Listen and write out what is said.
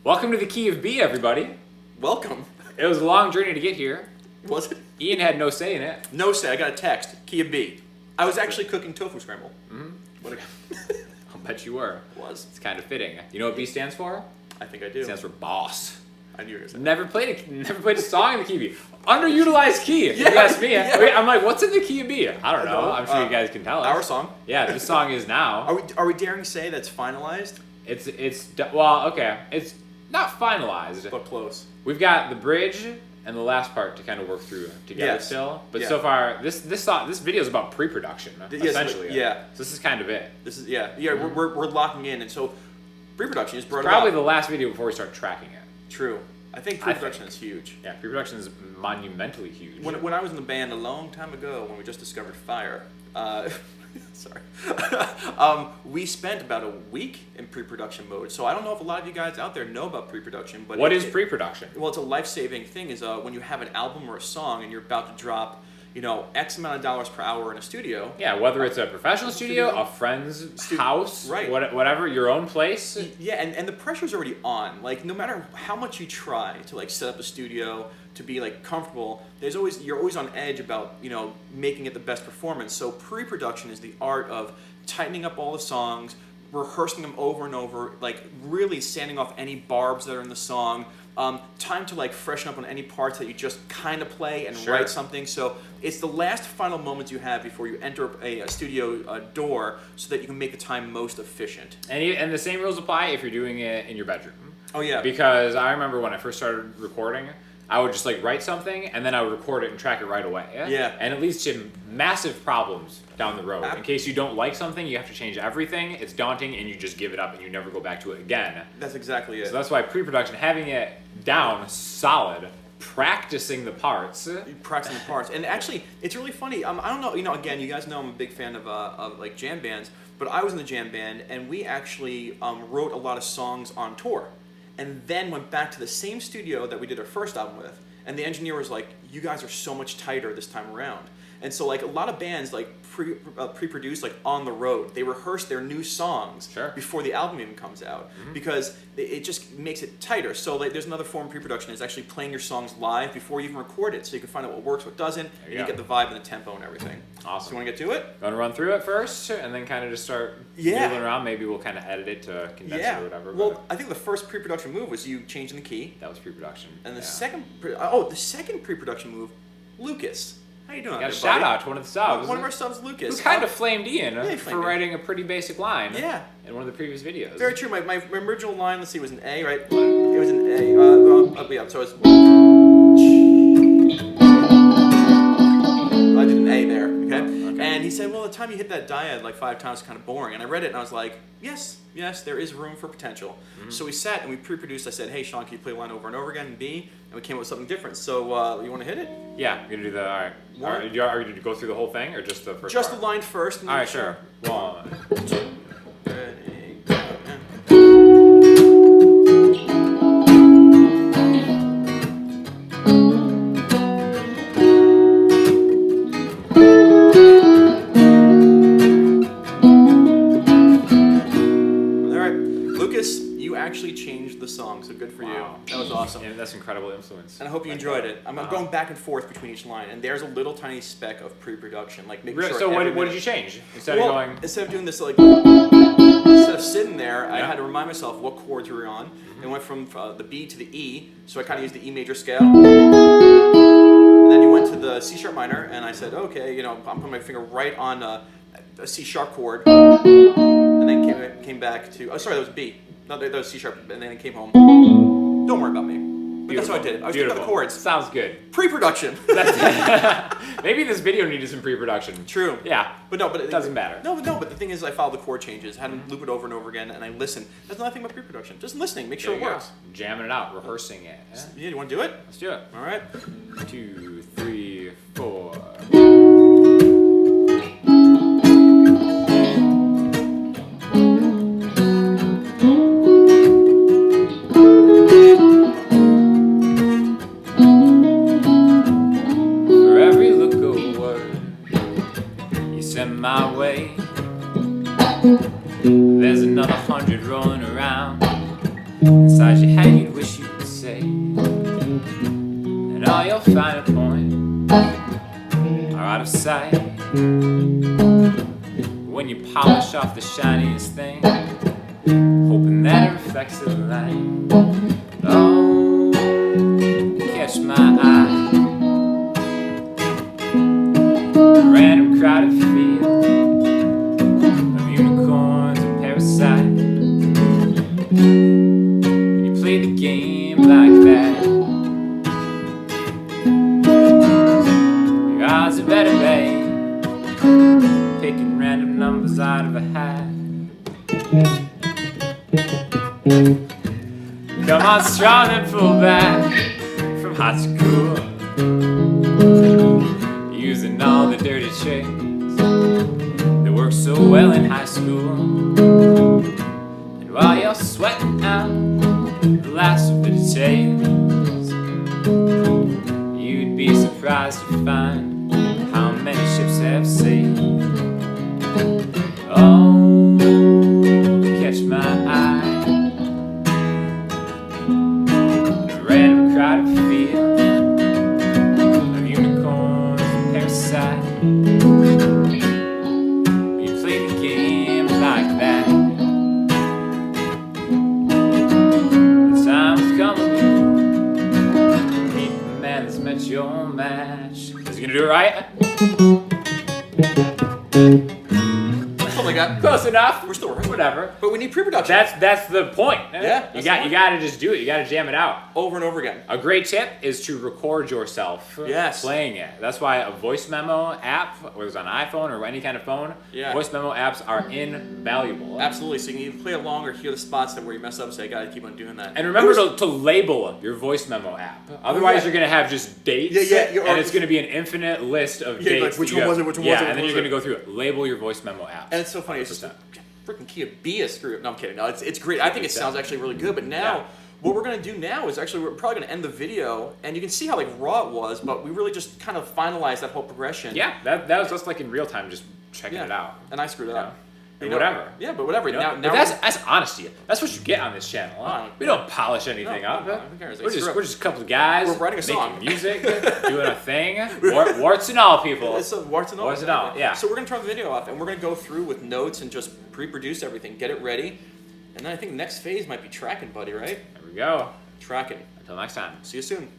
Welcome to the Key of B, everybody. Welcome. It was a long journey to get here. Was it? Ian had no say in it. No say. I got a text. Key of B. I was actually cooking tofu scramble. Mm-hmm. I'll bet you were. Was. It's kind of fitting. You know what B stands for? I think I do. It stands for boss. I knew you were going to say Never played a song in the key of B. Underutilized key. If you ask me. Yeah. Wait, I'm like, what's in the key of B? I don't know. I'm sure you guys can tell us. Our song. Yeah, this song is now. Are we daring say that's finalized? Well, okay. It's not finalized. But close. We've got the bridge and the last part to kind of work through together still. But so far, this video is about pre-production, essentially. Yeah. So this is kind of it. This is we're locking in, and so pre-production is brought Probably about. the last video before we start tracking it. True. I think pre-production is huge. Yeah, pre-production is monumentally huge. When I was in the band a long time ago, when we just discovered fire, sorry, we spent about a week in pre-production mode. So I don't know if a lot of you guys out there know about pre-production, but what is pre-production? Well, it's a life-saving thing. Is when you have an album or a song and you're about to drop, X amount of dollars per hour in a studio. Yeah, whether it's a professional studio, a friend's house, right? Whatever, your own place. Yeah, and the pressure's already on. Like, no matter how much you try to set up a studio to be comfortable, you're always on edge about making it the best performance. So pre-production is the art of tightening up all the songs, rehearsing them over and over, really sanding off any barbs that are in the song. Time to freshen up on any parts that you just kind of play and write something. So it's the last final moments you have before you enter a studio door, so that you can make the time most efficient. And the same rules apply if you're doing it in your bedroom. Oh yeah. Because I remember when I first started recording, I would just write something and then I would record it and track it right away. Yeah. And it leads to massive problems down the road. In case you don't like something, you have to change everything. It's daunting and you just give it up and you never go back to it again. That's exactly it. So that's why pre-production, having it down solid, practicing the parts. And actually, it's really funny. I don't know, again, you guys know I'm a big fan of jam bands, but I was in the jam band and we actually wrote a lot of songs on tour. And then went back to the same studio that we did our first album with, and the engineer was like, "You guys are so much tighter this time around." And so a lot of bands pre-produce on the road. They rehearse their new songs before the album even comes out, because it just makes it tighter. So there's another form of pre-production is actually playing your songs live before you even record it, so you can find out what works, what doesn't, and you get the vibe and the tempo and everything. Awesome. So you want to get to it? Want to run through it first, and then kind of just start moving around. Maybe we'll kind of edit it to condense it or whatever. Well, I think the first pre-production move was you changing the key. That was pre-production. And the second pre-production move, Lucas. How you doing? Got a shout out to one of the subs. One of our subs, Lucas. Who kind of flamed Ian for writing a pretty basic line. Yeah. In one of the previous videos. Very true. My original line, let's see, was an A, right? It was an A. So it's. I did an A there. Okay. And he said, "Well, the time you hit that diad 5 times is kind of boring." And I read it and I was like, "Yes, there is room for potential." So we sat and we pre-produced. I said, "Hey, Sean, can you play a line over and over again in B?" And we came up with something different. So you want to hit it? Yeah, we're gonna do the. All right. Are you going to go through the whole thing or just the first? Just part? the line first. And all right, sure. 1, 2. Ready, go, actually changed the song, so good for you. That was awesome. Yeah, that's incredible influence. And I hope you enjoyed it. I'm going back and forth between each line, and there's a little tiny speck of pre-production, making sure. So what did you change instead Instead of doing this instead of sitting there, I had to remind myself what chords we were on. It went from the B to the E, so I kind of used the E major scale. And then you went to the C sharp minor, and I said, okay, I'm putting my finger right on a C sharp chord, and then came back to that was B. No, that was C sharp, and then it came home. Don't worry about me. But that's how I did it. I was thinking about the chords. Sounds good. Pre-production. Maybe this video needed some pre-production. True. Yeah. But it doesn't matter. But the thing is, I followed the chord changes, had them loop it over and over again, and I listened. That's another thing about pre-production. Just listening, make sure it works. Jamming it out, rehearsing it. Yeah, you want to do it? Let's do it. All right. 2, 3, 4. My way, there's another 100 rolling around inside your head. say, and all your finer points are out of sight. When you polish off the shiniest thing, hoping that it reflects the light. Oh, catch my eye. Random crowded field of unicorns and parasites. When you play the game like that, your odds are better, babe. Picking random numbers out of a hat. Come on strong and pull back from hot to cool, using all the dirty tricks that worked so well in high school. And while you're sweating out the last of the details, you'd be surprised to find how many ships have sailed. Oh, catch my eye. A random crowded field of unicorns and parasites. You play the game like that. The time's coming. Meet the man that's met your match. Is he gonna do it right? Oh my God. Close enough. We're still working. Whatever. But we need pre-production. That's the point. Yeah, You that's gotta just do it. You gotta jam it out. over and over again. A great tip is to record yourself Yes. playing it. That's why a voice memo app, whether it's on an iPhone or any kind of phone, Yeah. voice memo apps are invaluable. Absolutely. So you can either play along or hear the spots that where you mess up. Say, I gotta keep on doing that. And remember to label your voice memo app. Otherwise, yeah. you're going to have just dates, and it's going to be an infinite list of Yeah, dates. like, which that you one was have- it, which one yeah, was it, and then which you're was going to go through it. Label your voice memo apps. And it's so funny. It's just 100%. freaking Kia be a screw. No, I'm kidding. No, it's great. I think it sounds actually really good. But now, Yeah. what we're gonna do now is actually we're probably gonna end the video, and you can see how like raw it was, but we really just kind of finalized that whole progression. Yeah, that was just like in real time, just checking it out. And I screwed it up. And whatever. Yeah, but whatever. You know? Now But that's honesty. That's what you get on this channel. Huh? Oh, We don't polish anything No, up. no, who cares? We're just a couple of guys. We're writing a making song. music, doing a thing. Warts and all, people. it's a warts and all. Warts and all, yeah. So we're gonna turn the video off, and we're gonna go through with notes and just pre-produce everything, get it ready, and then I think the next phase might be tracking, buddy. Right? There we go. Tracking. Until next time. See you soon.